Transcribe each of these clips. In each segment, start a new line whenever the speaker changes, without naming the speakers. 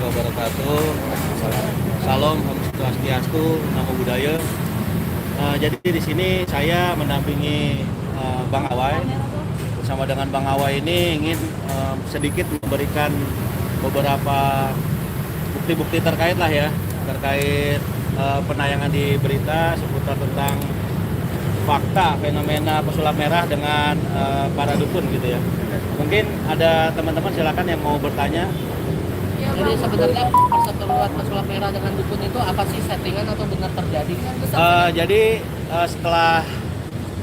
wabarakatuh. Salam, Om Swastiastu, Namo Buddhaya. Jadi di sini saya mendampingi Bang Awai. Bersama dengan Bang Awai ini ingin sedikit memberikan beberapa bukti-bukti terkait lah ya, terkait penayangan di berita seputar tentang fakta fenomena pesulap merah dengan para dukun gitu ya. Mungkin ada teman-teman silakan yang mau bertanya.
Jadi sebenarnya perseteruan pesulap merah dengan dukun itu apa sih, settingan atau benar terjadi?
Setelah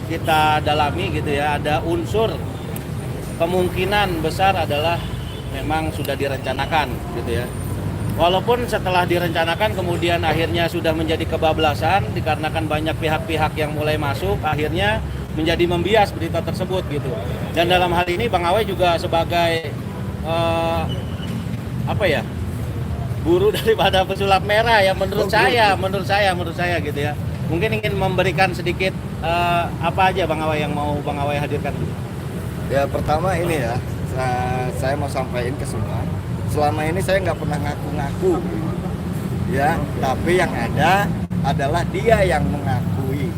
kita dalami gitu ya, ada unsur kemungkinan besar adalah memang sudah direncanakan gitu ya. Walaupun setelah direncanakan kemudian akhirnya sudah menjadi kebablasan dikarenakan banyak pihak-pihak yang mulai masuk, akhirnya menjadi membias berita tersebut gitu. Dan dalam hal ini Bang Awai juga sebagai buru daripada pesulap merah ya menurut saya gitu ya. Mungkin ingin memberikan sedikit apa aja Bang Awai yang mau Bang Awai hadirkan.
Ya pertama ini ya, saya mau sampaikan ke semua. Selama ini saya nggak pernah ngaku-ngaku, ya. Tapi yang ada adalah dia yang mengakui,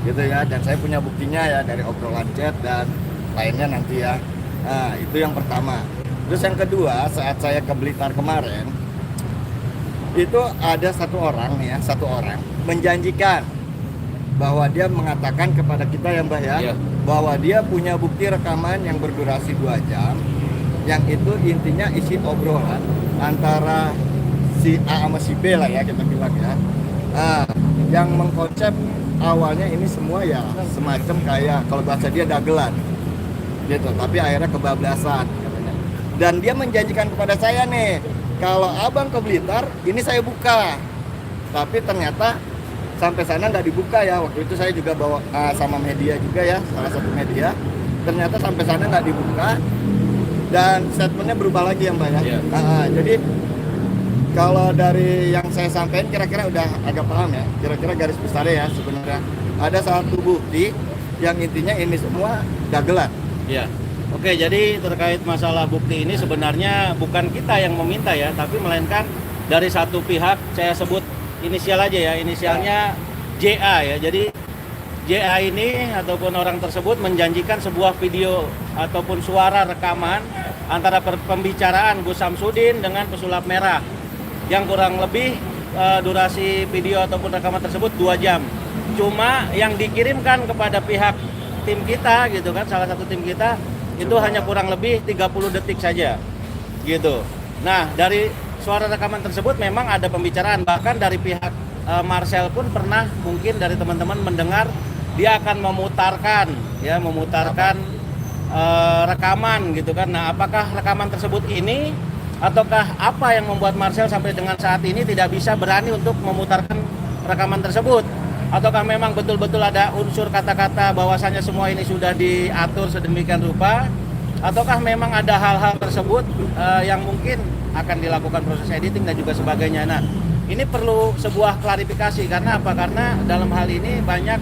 gitu ya. Dan saya punya buktinya ya dari obrolan chat dan lainnya nanti ya. Nah itu yang pertama. Terus yang kedua, saat saya ke Blitar kemarin, itu ada satu orang menjanjikan bahwa dia mengatakan kepada kita ya Mbak ya, bahwa dia punya bukti rekaman yang berdurasi 2 jam, yang itu intinya isi obrolan antara si A sama si B lah ya kita bilang ya. Nah, yang mengkonsep awalnya ini semua ya semacam kayak kalau bahasa dia dagelan gitu, tapi akhirnya kebablasan katanya. Dan dia menjanjikan kepada saya nih, kalau abang ke Blitar ini saya buka, tapi ternyata sampai sana nggak dibuka ya. Waktu itu saya juga bawa sama media juga ya, salah satu media, ternyata sampai sana nggak dibuka. Dan statementnya berubah lagi ya Mbak ya. Jadi kalau dari yang saya sampaikan kira-kira udah agak paham ya. Kira-kira garis besarnya ya sebenarnya ada satu bukti yang intinya ini semua dagelan.
Ya. Oke, jadi terkait masalah bukti ini sebenarnya bukan kita yang meminta ya, tapi melainkan dari satu pihak, saya sebut inisial aja ya, inisialnya JA ya. Jadi JA ini ataupun orang tersebut menjanjikan sebuah video ataupun suara rekaman antara pembicaraan Gus Samsudin dengan pesulap merah yang kurang lebih durasi video ataupun rekaman tersebut 2 jam. Cuma yang dikirimkan kepada pihak tim kita gitu kan, salah satu tim kita itu hanya kurang lebih 30 detik saja gitu. Nah dari suara rekaman tersebut memang ada pembicaraan, bahkan dari pihak Marcel pun pernah mungkin dari teman-teman mendengar dia akan memutarkan rekaman gitu kan. Nah apakah rekaman tersebut ini ataukah apa yang membuat Marcel sampai dengan saat ini tidak bisa berani untuk memutarkan rekaman tersebut, ataukah memang betul-betul ada unsur kata-kata bahwasanya semua ini sudah diatur sedemikian rupa, ataukah memang ada hal-hal tersebut yang mungkin akan dilakukan proses editing dan juga sebagainya. Nah ini perlu sebuah klarifikasi. Karena apa? Karena dalam hal ini banyak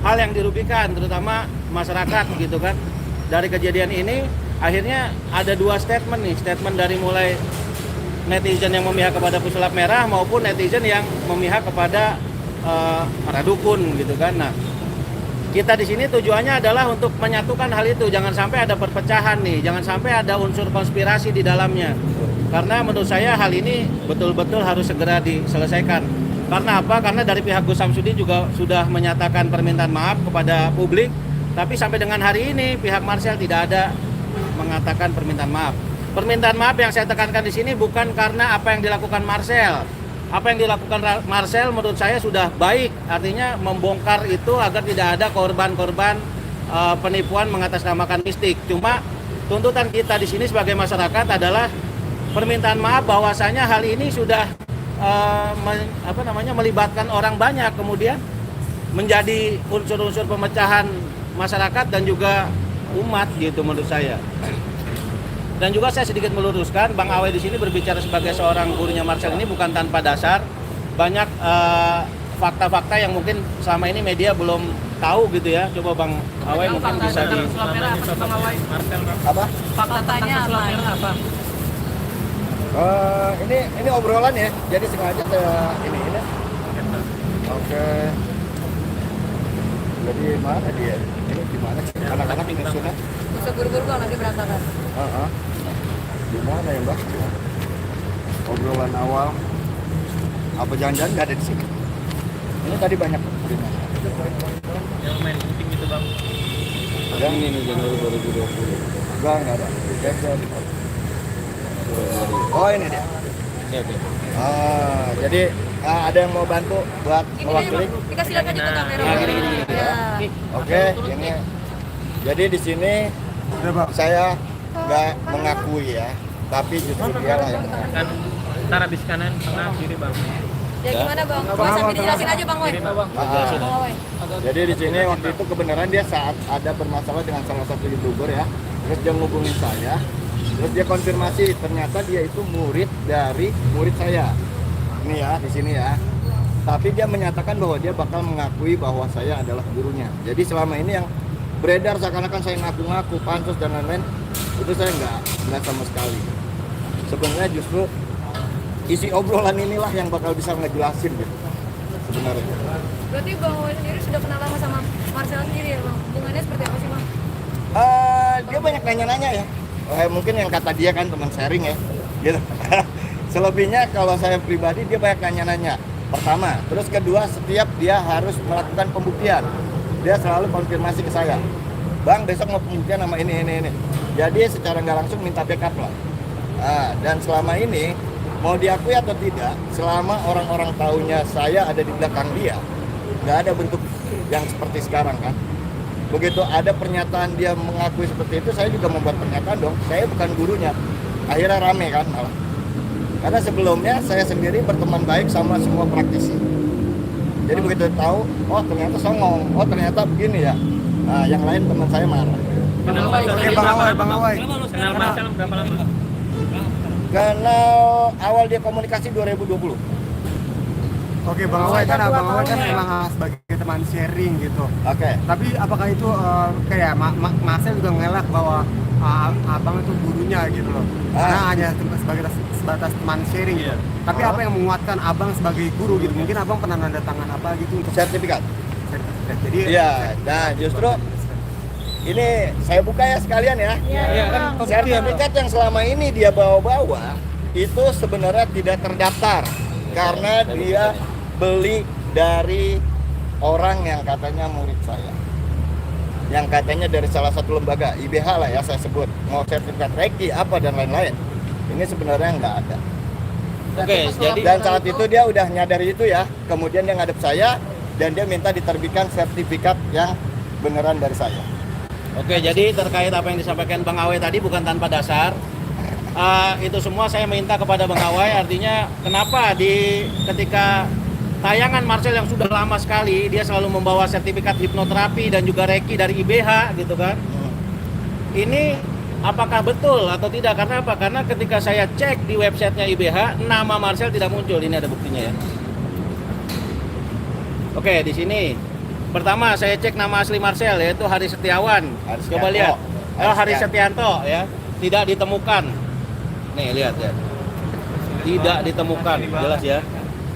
hal yang dirugikan, terutama masyarakat gitu kan. Dari kejadian ini akhirnya ada 2 statement nih, statement dari mulai netizen yang memihak kepada pesulap merah maupun netizen yang memihak kepada para dukun gitu kan. Nah kita di sini tujuannya adalah untuk menyatukan hal itu, jangan sampai ada perpecahan nih, jangan sampai ada unsur konspirasi di dalamnya. Karena menurut saya hal ini betul-betul harus segera diselesaikan. Karena apa? Karena dari pihak Gus Samsudin juga sudah menyatakan permintaan maaf kepada publik, tapi sampai dengan hari ini pihak Marcel tidak ada mengatakan permintaan maaf. Permintaan maaf yang saya tekankan di sini bukan karena apa yang dilakukan Marcel. Apa yang dilakukan Marcel menurut saya sudah baik, artinya membongkar itu agar tidak ada korban-korban penipuan mengatasnamakan mistik. Cuma tuntutan kita di sini sebagai masyarakat adalah permintaan maaf bahwasanya hal ini sudah melibatkan orang banyak, kemudian menjadi unsur-unsur pemecahan masyarakat dan juga umat gitu menurut saya. Dan juga saya sedikit meluruskan, Bang Awai di sini berbicara sebagai seorang gurunya Marcel ini bukan tanpa dasar. Banyak fakta-fakta yang mungkin selama ini media belum tahu gitu ya. Coba Bang Awai mungkin bisa di
Apa?
Apa?
Fakta tanya apa?
Ini obrolan ya, jadi sengaja saya ini. Oke. Jadi mana dia? Ini gimana sih? Anak-anak nyusunnya?
Bisa buru-buru kalau nanti berantakan.
Gimana ya Mbak? Obrolan awal. Apa jangan-jangan nggak ada di sini? Ini tadi banyak peminat.
Yang main penting gitu bang.
Yang
Ini Januari 2020.
Enggak ada. Oh ini dia.
Ya, oke.
Jadi ada yang mau bantu buat
Ini aja
mewakili?
bang, dikasih lihat aja ke kamera.
Nah, gini.
Ya.
Oke, ini. Jadi di sini saya nggak mengakui ya, tapi justru dia lah yang mengakui.
Kan ntar habis kanan tengah kiri bang.
Ya gimana bang? Bang sambil dijelasin aja bang Woy.
Kiri bang.
Bang Woy.
Jadi di sini waktu itu kebenaran dia saat ada bermasalah dengan salah satu youtuber ya, terus dia ngubungin saya, terus dia konfirmasi ternyata dia itu murid dari murid saya. Ini ya di sini ya. Tapi dia menyatakan bahwa dia bakal mengakui bahwa saya adalah gurunya. Jadi selama ini yang beredar seakan-akan saya ngaku-ngaku pansus dan lain-lain, itu saya nggak sama sekali. Sebenarnya justru isi obrolan inilah yang bakal bisa ngejelasin gitu sebenarnya.
Berarti bang Woy sendiri sudah kenal lama sama Marcel sendiri ya bang? Hubungannya seperti apa sih bang?
Dia banyak nanya-nanya ya. Mungkin yang kata dia kan teman sharing ya, gitu. Selebihnya kalau saya pribadi dia banyak nanya-nanya. Pertama, terus kedua setiap dia harus melakukan pembuktian, dia selalu konfirmasi ke saya. Bang besok mau pembuktian sama ini. Jadi secara nggak langsung minta backup lah. Dan selama ini mau diakui atau tidak, selama orang-orang taunya saya ada di belakang dia, nggak ada bentuk yang seperti sekarang kan. Begitu ada pernyataan dia mengakui seperti itu, saya juga membuat pernyataan dong, saya bukan gurunya. Akhirnya rame kan malah. Karena sebelumnya saya sendiri berteman baik sama semua praktisi. Jadi begitu tahu, oh ternyata songong, oh ternyata begini ya. Nah, yang lain teman saya marah.
Kenal Marcel
Bang Awai.
Kenal Marcel berapa lama?
Kenal awal dia komunikasi 2020.
Oke, Bang Awai kan emang sebagai teman sharing gitu.
Oke.
Tapi apakah itu kayak Marcel juga ngelak bahwa abang itu gurunya gitu loh? Karena hanya sebatas teman sharing gitu. Tapi apa yang menguatkan abang sebagai guru gitu? Mungkin abang pernah nanda tangan apa gitu untuk
Sertifikat.
sertifikat. Jadi
Iya, nah justru ini saya buka ya sekalian ya.
Iya kan.
Sertifikat yang selama ini dia bawa-bawa itu sebenarnya tidak terdaftar karena dia beli dari orang yang katanya murid saya, yang katanya dari salah satu lembaga IBH lah ya saya sebut, mau sertifikat Reiki apa dan lain-lain. Ini sebenarnya nggak ada.
Oke, jadi
Dan saat itu dia udah nyadari itu ya, kemudian dia ngadep saya dan dia minta diterbitkan sertifikat yang beneran dari saya.
Oke, jadi terkait apa yang disampaikan Bang Awai tadi bukan tanpa dasar. Itu semua saya minta kepada Bang Awai, artinya kenapa ketika tayangan Marcel yang sudah lama sekali dia selalu membawa sertifikat hipnoterapi dan juga Reiki dari IBH gitu kan. Ini apakah betul atau tidak? Karena apa? Karena ketika saya cek di websitenya IBH, nama Marcel tidak muncul. Ini ada buktinya ya. Oke, di sini pertama saya cek nama asli Marcel yaitu Haris Setiawan.
Haris
Coba
Setianto.
lihat. Haris
Setianto.
Setianto ya. Tidak ditemukan. Nih lihat ya. Tidak ditemukan. Jelas ya.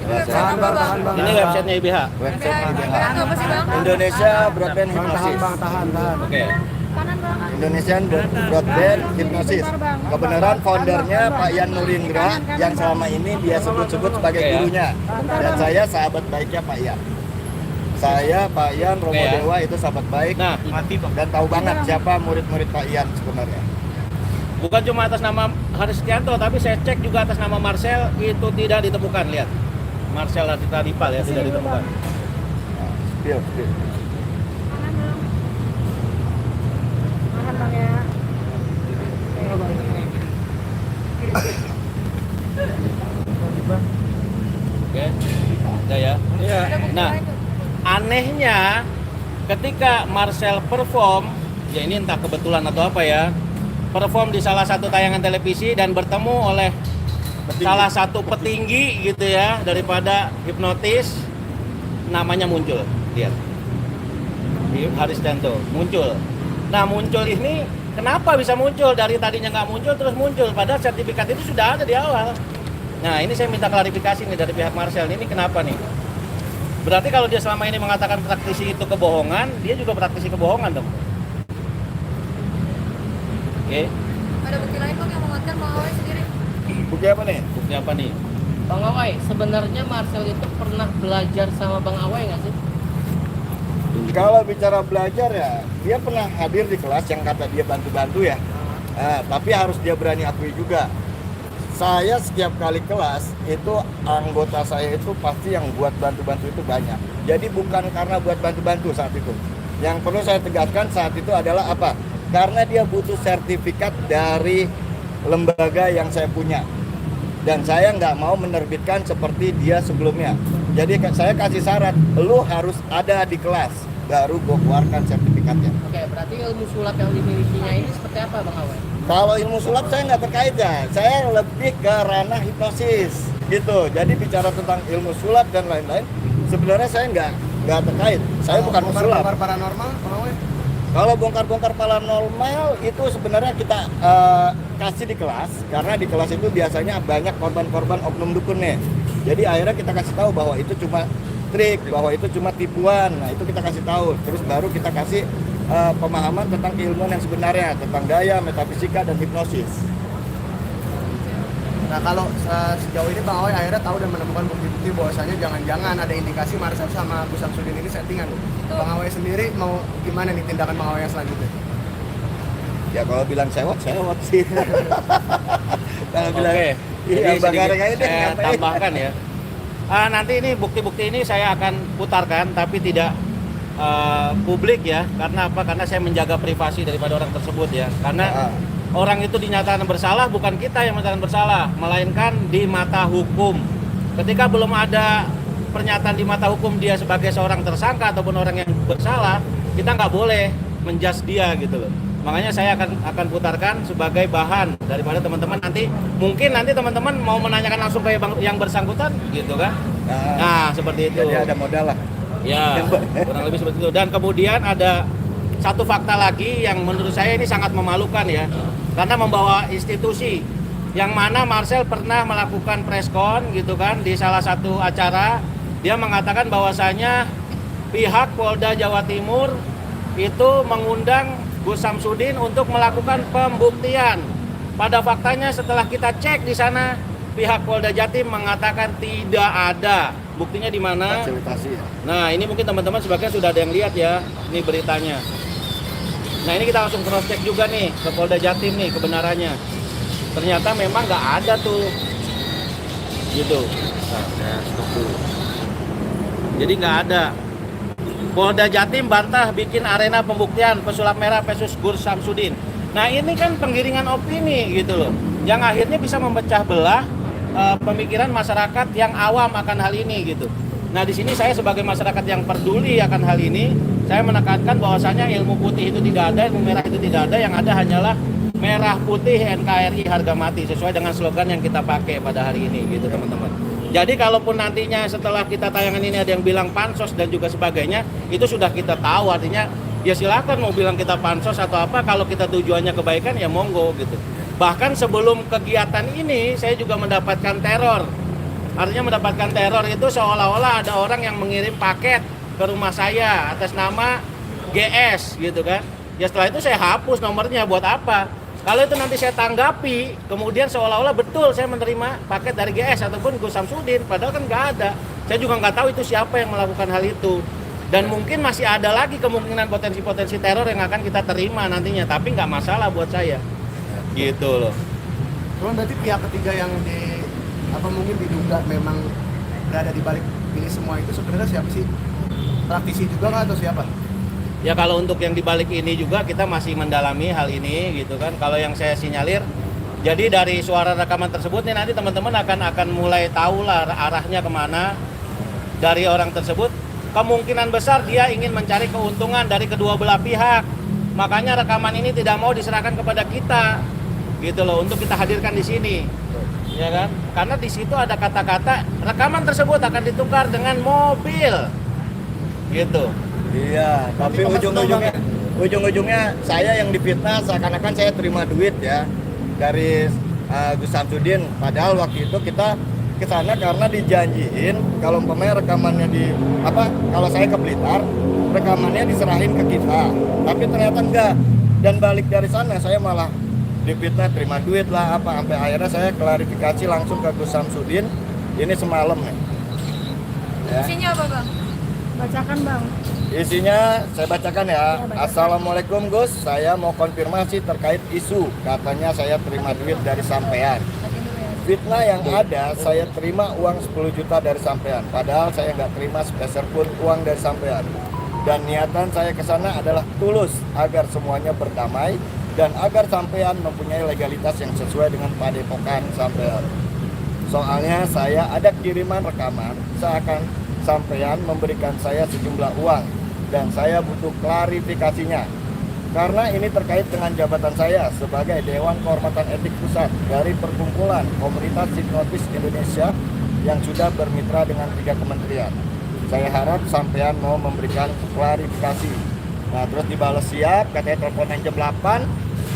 tahan bang.
Ini websitenya IBH.
Website IBH.
Itu apa sih bang?
Indonesia Broadband
Bang tahan
Hypnosis.
bang, tahan.
Oke.
Kanan bang.
Indonesian Broadband Hypnosis. Kebenaran foundernya Pak Yan Nurindra yang selama ini dia sebut-sebut sebagai
Oke, ya.
gurunya. Dan saya sahabat baiknya Pak Yan. Saya, Pak Yan, Romo
Oke, ya.
Dewa itu sahabat baik
Nah,
dan tahu banget siapa murid-murid Pak Yan sebenarnya.
bukan cuma atas nama Haris Setianto, tapi saya cek juga atas nama Marcel itu tidak ditemukan. Lihat. Marcel Ardita Dipal ya tidak ditemukan.
Spill.
Tahan bang ya.
Oke. Udah ya.
Iya.
Nah, anehnya ketika Marcel perform, ya ini entah kebetulan atau apa ya, perform di salah satu tayangan televisi dan bertemu oleh salah satu petinggi gitu ya daripada hipnotis, namanya muncul. Lihat. Haris Setianto muncul. Nah, muncul ini kenapa bisa muncul dari tadinya nggak muncul terus muncul, padahal sertifikat itu sudah ada di awal. Nah ini saya minta klarifikasi nih dari pihak Marcel, ini kenapa nih? Berarti kalau dia selama ini mengatakan praktisi itu kebohongan, dia juga praktisi kebohongan dong. Oke,
Ada bukti lain Bang yang menguatkan Bang Awai sendiri?
Bukti apa nih?
bukti apa nih?
Bang Awai, sebenarnya Marcel itu pernah belajar sama Bang Awai nggak sih?
Kalau bicara belajar ya, dia pernah hadir di kelas yang kata dia bantu-bantu ya. Tapi harus dia berani akui juga. Saya setiap kali kelas itu anggota saya itu pasti yang buat bantu-bantu itu banyak. Jadi bukan karena buat bantu-bantu saat itu. Yang perlu saya tegaskan saat itu adalah apa? Karena dia butuh sertifikat dari lembaga yang saya punya. Dan saya nggak mau menerbitkan seperti dia sebelumnya. Jadi saya kasih syarat, lu harus ada di kelas, baru gue keluarkan sertifikatnya.
Oke, berarti ilmu sulap yang dimilikinya ini seperti apa Bang Awai?
Kalau ilmu sulap saya nggak terkait ya, saya lebih ke ranah hipnosis gitu. Jadi bicara tentang ilmu sulap dan lain-lain, sebenarnya saya nggak terkait. Saya bukan pesulap.
Bongkar paranormal, Bang Awai?
Kalau bongkar-bongkar paranormal itu sebenarnya kita kasih di kelas, karena di kelas itu biasanya banyak korban-korban oknum dukun nih. Jadi akhirnya kita kasih tahu bahwa itu cuma trik, bahwa itu cuma tipuan. Nah itu kita kasih tahu. Terus baru kita kasih pemahaman tentang keilmuan yang sebenarnya, tentang gaya, metafisika, dan hipnosis.
Nah kalau sejauh ini Bang Awai akhirnya tahu dan menemukan bukti-bukti bahwasanya jangan-jangan ada indikasi Marcel sama Gus Samsudin ini settingan. Bang Awai sendiri mau gimana nih tindakan Bang Awai yang selanjutnya?
Ya kalau bilang sewot sih. Kalau bilang
Oke,
iya
jadi
Bang
sedikit
Areng aja deh,
saya
ngapain?
tambahkan ya. Nanti ini bukti-bukti ini saya akan putarkan, tapi tidak publik ya. Karena apa? Karena saya menjaga privasi daripada orang tersebut ya. Karena orang itu dinyatakan bersalah, bukan kita yang menyatakan bersalah, melainkan di mata hukum. Ketika belum ada pernyataan di mata hukum dia sebagai seorang tersangka ataupun orang yang bersalah, kita nggak boleh menjudge dia gitu loh. Makanya saya akan putarkan sebagai bahan daripada teman-teman nanti, mungkin nanti teman-teman mau menanyakan langsung ke yang bersangkutan gitu kan. Nah seperti itu.
Jadi ada modal lah.
Ya, kurang lebih seperti itu. Dan kemudian ada satu fakta lagi yang menurut saya ini sangat memalukan ya. Karena membawa institusi yang mana Marcel pernah melakukan preskon gitu kan di salah satu acara. Dia mengatakan bahwasanya pihak Polda Jawa Timur itu mengundang Gus Samsudin untuk melakukan pembuktian. Pada faktanya setelah kita cek di sana, pihak Polda Jatim mengatakan tidak ada. Buktinya di mana?
Fasilitasi ya.
Nah, ini mungkin teman-teman sebagian sudah ada yang lihat ya, ini beritanya. Nah, ini kita langsung cross check juga nih ke Polda Jatim nih kebenarannya. Ternyata memang nggak ada tuh, gitu. Nah, saya stop dulu. Jadi nggak ada. Polda Jatim bantah bikin arena pembuktian pesulap merah versus Gus Samsudin. Nah, ini kan penggiringan opini gitu loh, yang akhirnya bisa memecah belah pemikiran masyarakat yang awam akan hal ini gitu. Nah di sini saya sebagai masyarakat yang peduli akan hal ini, saya menekankan bahwasanya ilmu putih itu tidak ada, ilmu merah itu tidak ada, yang ada hanyalah merah putih NKRI harga mati sesuai dengan slogan yang kita pakai pada hari ini gitu teman-teman. Jadi kalaupun nantinya setelah kita tayangan ini ada yang bilang pansos dan juga sebagainya, itu sudah kita tahu, artinya ya silakan mau bilang kita pansos atau apa, kalau kita tujuannya kebaikan ya monggo gitu. Bahkan sebelum kegiatan ini saya juga mendapatkan teror. Artinya mendapatkan teror itu seolah-olah ada orang yang mengirim paket ke rumah saya atas nama GS gitu kan. Ya setelah itu saya hapus nomornya, buat apa? Kalau itu nanti saya tanggapi, kemudian seolah-olah betul saya menerima paket dari GS ataupun Gus Samsudin, padahal kan nggak ada. Saya juga nggak tahu itu siapa yang melakukan hal itu. Dan mungkin masih ada lagi kemungkinan potensi-potensi teror yang akan kita terima nantinya, tapi nggak masalah buat saya. Gitu loh.
Cuman berarti pihak ketiga yang mungkin diduga memang berada di balik ini semua itu sebenarnya siapa sih? Praktisi juga nggak atau siapa?
Ya kalau untuk yang dibalik ini juga kita masih mendalami hal ini gitu kan. Kalau yang saya sinyalir, jadi dari suara rekaman tersebut nih nanti teman-teman akan mulai tahu lah arahnya kemana dari orang tersebut. Kemungkinan besar dia ingin mencari keuntungan dari kedua belah pihak. Makanya rekaman ini tidak mau diserahkan kepada kita, gitu loh, untuk kita hadirkan di sini, ya kan? Karena di situ ada kata-kata rekaman tersebut akan ditukar dengan mobil, gitu.
Iya, tapi ujung-ujungnya ujung-ujungnya saya yang difitnah seakan-akan saya terima duit ya dari Gus Samsudin. Padahal waktu itu kita ke sana karena dijanjiin kalau umpamanya rekamannya kalau saya ke Blitar, rekamannya diserahin ke kita. Tapi ternyata enggak. Dan balik dari sana saya malah difitnah terima duit lah sampai akhirnya saya klarifikasi langsung ke Gus Samsudin ini semalam nih. Ya.
Isinya apa bang? Bacakan bang.
Isinya saya bacakan ya. Assalamualaikum Gus, saya mau konfirmasi terkait isu katanya saya terima duit dari sampean. Fitnah yang ada, saya terima uang 10 juta dari sampean. Padahal saya nggak terima sepeser pun uang dari sampean. Dan niatan saya ke sana adalah tulus agar semuanya berdamai dan agar sampean mempunyai legalitas yang sesuai dengan padepokan sampean. Soalnya saya ada kiriman rekaman seakan sampean memberikan saya sejumlah uang dan saya butuh klarifikasinya. Karena ini terkait dengan jabatan saya sebagai Dewan Kehormatan Etik Pusat dari Perkumpulan Komunitas Hipnotis Indonesia yang sudah bermitra dengan 3 kementerian. Saya harap sampean mau memberikan klarifikasi. Nah, terus dibalas siap, katanya teleponan jam 8.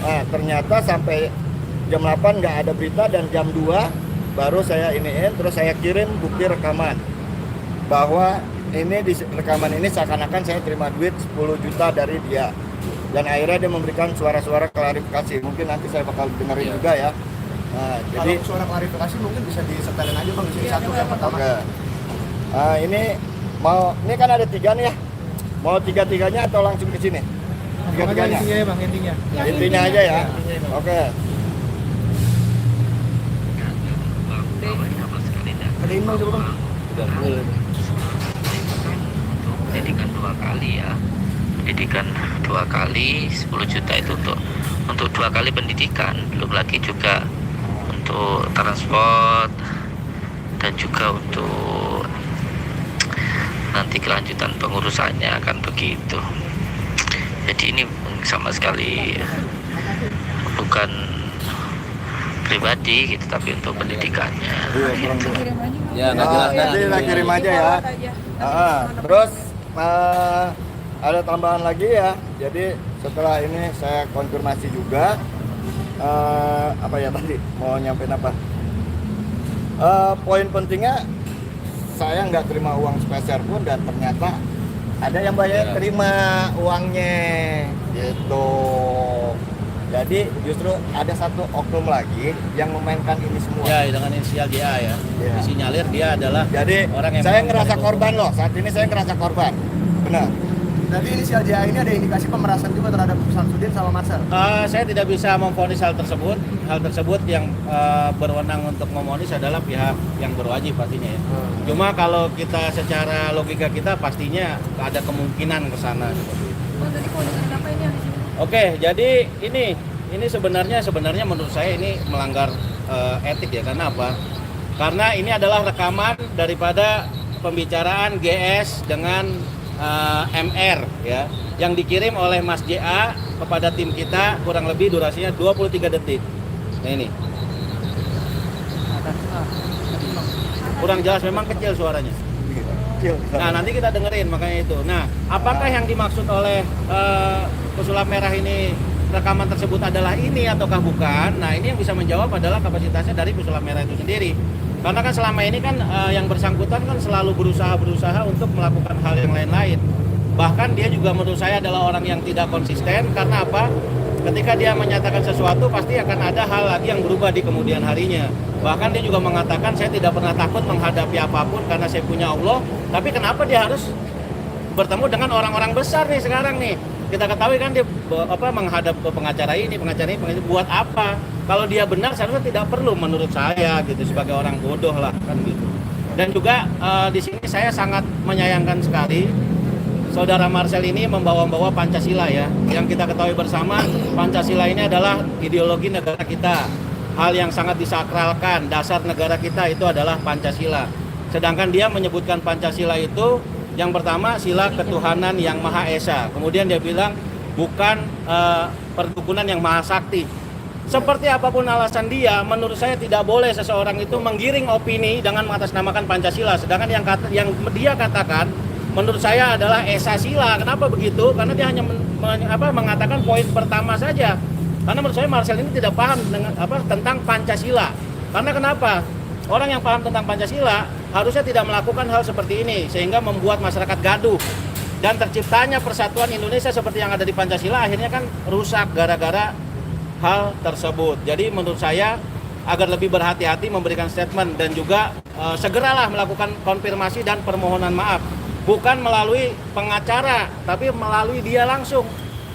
Nah, ternyata sampai jam 8 nggak ada berita dan jam 2 baru saya terus saya kirim bukti rekaman bahwa ini di rekaman ini seakan-akan saya terima duit 10 juta dari dia. Dan akhirnya dia memberikan suara-suara klarifikasi. Mungkin nanti saya bakal dengerin juga ya. Nah,
Jadi suara klarifikasi mungkin bisa disetelin aja bang, sini satu yang pertama.
Oke. Ini kan ada 3 nih ya. Mau 3-3-nya atau langsung ke sini? 3-3-nya.
Intinya ya bang, intinya.
Intinya aja ya. Oke.
Kedein bang coba bang.
Pendidikan 2 kali ya. Pendidikan 2 kali 10 juta itu untuk 2 kali pendidikan, belum lagi juga untuk transport dan juga untuk nanti kelanjutan pengurusannya akan begitu. Jadi ini sama sekali bukan pribadi gitu, tapi untuk pendidikannya.
Ya nggak jelas kan?
Nanti kita kirim aja ya. Terus ada tambahan lagi ya. Jadi setelah ini saya konfirmasi juga apa ya tadi mau nyampein apa? Poin pentingnya saya nggak terima uang sepeser pun dan ternyata ada yang bayar terima uangnya gitu. Jadi justru ada satu oknum lagi yang memainkan ini semua.
Ya, dengan inisial JA ya.
Ya.
Disinyalir dia adalah
Jadi
orang yang
saya
memang
ngerasa
mencari
korban loh. Saat ini saya ngerasa korban. Benar.
Jadi inisial JA ini ada indikasi pemerasan juga terhadap Samsudin sama Marcel.
Saya tidak bisa memvonis hal tersebut. Hal tersebut yang berwenang untuk memonis adalah pihak yang berwajib pastinya ya. Cuma kalau kita secara logika kita pastinya ada kemungkinan ke sana seperti itu.
Bang tadi kewajiban apa ini yang di sini?
Oke, jadi ini sebenarnya menurut saya ini melanggar etik ya. Karena apa? Karena ini adalah rekaman daripada pembicaraan GS dengan MR ya, yang dikirim oleh Mas JA kepada tim kita, kurang lebih durasinya 23 detik. Nah ini kurang jelas, memang kecil suaranya. Nah nanti kita dengerin makanya itu. Nah apakah yang dimaksud oleh pesulap merah ini rekaman tersebut adalah ini ataukah bukan? Nah ini yang bisa menjawab adalah kapasitasnya dari pesulap merah itu sendiri. Karena kan selama ini kan yang bersangkutan kan selalu berusaha untuk melakukan hal yang lain-lain. Bahkan dia juga menurut saya adalah orang yang tidak konsisten. Karena apa? Ketika dia menyatakan sesuatu pasti akan ada hal lagi yang berubah di kemudian harinya. Bahkan dia juga mengatakan saya tidak pernah takut menghadapi apapun karena saya punya Allah. Tapi kenapa dia harus bertemu dengan orang-orang besar nih sekarang nih? Kita ketahui kan dia menghadap ke pengacara ini buat apa? Kalau dia benar seharusnya tidak perlu menurut saya gitu, sebagai orang bodoh lah kan gitu. Dan juga di sini saya sangat menyayangkan sekali saudara Marcel ini membawa-bawa Pancasila ya. Yang kita ketahui bersama Pancasila ini adalah ideologi negara kita. Hal yang sangat disakralkan, dasar negara kita itu adalah Pancasila. Sedangkan dia menyebutkan Pancasila itu yang pertama sila ketuhanan yang Maha Esa. Kemudian dia bilang bukan perdukunan yang Maha Sakti. Seperti apapun alasan dia, menurut saya tidak boleh seseorang itu menggiring opini dengan mengatasnamakan Pancasila. Sedangkan yang dia katakan menurut saya adalah Esa Sila. Kenapa begitu? Karena dia hanya mengatakan poin pertama saja. Karena menurut saya Marcel ini tidak paham dengan tentang Pancasila. Karena kenapa? Orang yang paham tentang Pancasila harusnya tidak melakukan hal seperti ini sehingga membuat masyarakat gaduh dan terciptanya persatuan Indonesia seperti yang ada di Pancasila akhirnya kan rusak gara-gara hal tersebut. Jadi menurut saya agar lebih berhati-hati memberikan statement dan juga segeralah melakukan konfirmasi dan permohonan maaf, bukan melalui pengacara tapi melalui dia langsung.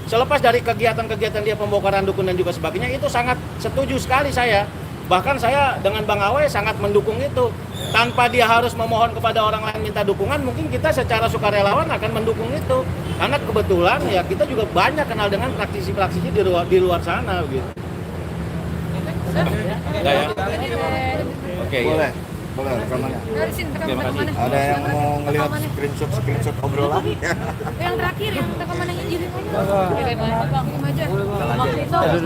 Selepas dari kegiatan-kegiatan dia pembongkaran dukun dan juga sebagainya, itu sangat setuju sekali saya. Bahkan saya dengan Bang Awe sangat mendukung itu. Tanpa dia harus memohon kepada orang lain minta dukungan, mungkin kita secara sukarelawan akan mendukung itu. Karena kebetulan ya kita juga banyak kenal dengan praktisi-praktisi di luar sana gitu. Enggak ya? Oke.
Boleh rekamannya.
Dari sini rekaman mana?
Ada yang mau ngelihat screenshot obrolan?
Yang terakhir yang rekaman yang ini. Kirim aja.
Itu